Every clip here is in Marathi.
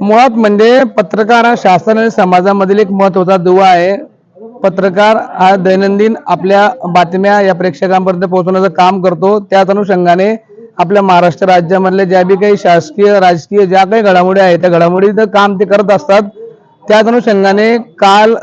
मुळात म्हणजे पत्रकार हा शासन आणि समाजामधील एक महत्त्वाचा दुवा आहे. पत्रकार हा दैनंदिन आपल्या बातम्या या प्रेक्षकांपर्यंत पोहोचवण्याचं काम करतो. त्याच अनुषंगाने आपल्या महाराष्ट्र राज्यामधले ज्या बी काही शासकीय राजकीय ज्या काही घडामोडी आहेत त्या घडामोडीचं काम ते करत असतात. त्याच अनुषंगाने काल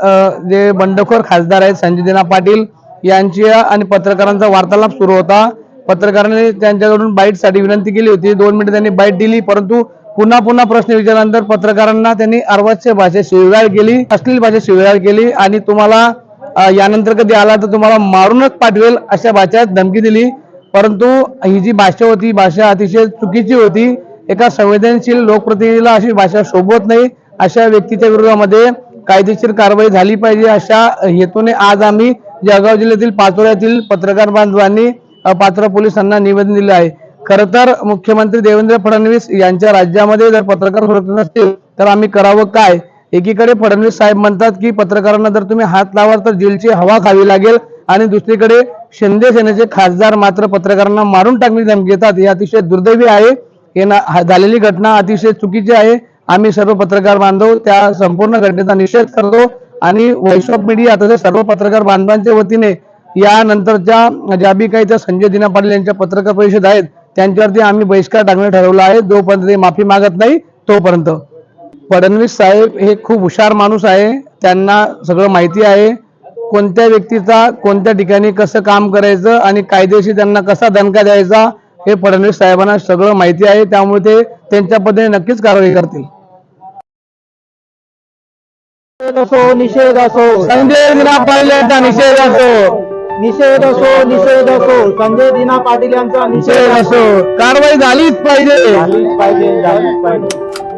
जे बंडखोर खासदार आहेत संजय दिना पाटील यांची आणि पत्रकारांचा वार्तालाप सुरू होता. पत्रकारांनी त्यांच्याकडून बाईटसाठी विनंती केली होती. 2 मिनिटं त्यांनी बाईट दिली, परंतु पुन्हा पुन्हा प्रश्न विचारल्यानंतर पत्रकारांना त्यांनी अर्वाच्य भाषेत शिवीगाळ केली, अश्लील भाषेत शिवीगाळ केली आणि तुम्हाला यानंतर कधी आला तर तुम्हाला मारूनच पाठवेल अशा भाषेत धमकी दिली. परंतु ही जी भाषा होती भाषा अतिशय चुकीची होती. एका संवेदनशील लोकप्रतिनिधीला अशी भाषा शोभत नाही. अशा व्यक्तीच्या विरोधामध्ये कायदेशीर कारवाई झाली पाहिजे अशा हेतूने आज आम्ही जळगाव जिल्ह्यातील पाचोऱ्यातील पत्रकार बांधवांनी पाचोरा पोलिसांना निवेदन दिले आहे. खरं तर मुख्यमंत्री देवेंद्र फडणवीस यांच्या राज्यामध्ये जर पत्रकार सुरक्षित नसतील तर आम्ही करावं काय? एकीकडे फडणवीस साहेब म्हणतात की पत्रकारांना जर तुम्ही हात लावाल तर जेलची हवा खावी लागेल आणि दुसरीकडे शिंदे सेनेचे खासदार मात्र पत्रकारांना मारून टाकण्याची धमकी देतात. हे अतिशय दुर्दैवी आहे. हे झालेली घटना अतिशय चुकीची आहे. आम्ही सर्व पत्रकार बांधव त्या संपूर्ण घटनेचा निषेध करतो आणि व्हॉइस ऑफ मीडिया तसेच सर्व पत्रकार बांधवांच्या वतीने यानंतरच्या ज्या बी काही त्या संजय दिना पाटील यांच्या पत्रकार परिषद आहेत त्यांच्यावरती आम्ही बहिष्कार टाकणं ठरवलं आहे. जोपर्यंत ते माफी मागत नाही तोपर्यंत. फडणवीस साहेब हे खूप हुशार माणूस आहे. त्यांना सगळं माहिती आहे कोणत्या व्यक्तीचा कोणत्या ठिकाणी कसं काम करायचं आणि कायदेशीर त्यांना कसा दणका द्यायचा हे फडणवीस साहेबांना सगळं माहिती आहे. त्यामुळे ते त्यांच्या पद्धतीने नक्कीच कारवाई करतील. निषेध असो संजय दिना पाटील यांचा निषेध असो, निषेध असो निषेध असो संजय दिना पाटील यांचा निषेध असो, कारवाई झालीच पाहिजे. झालीच पाहिजे.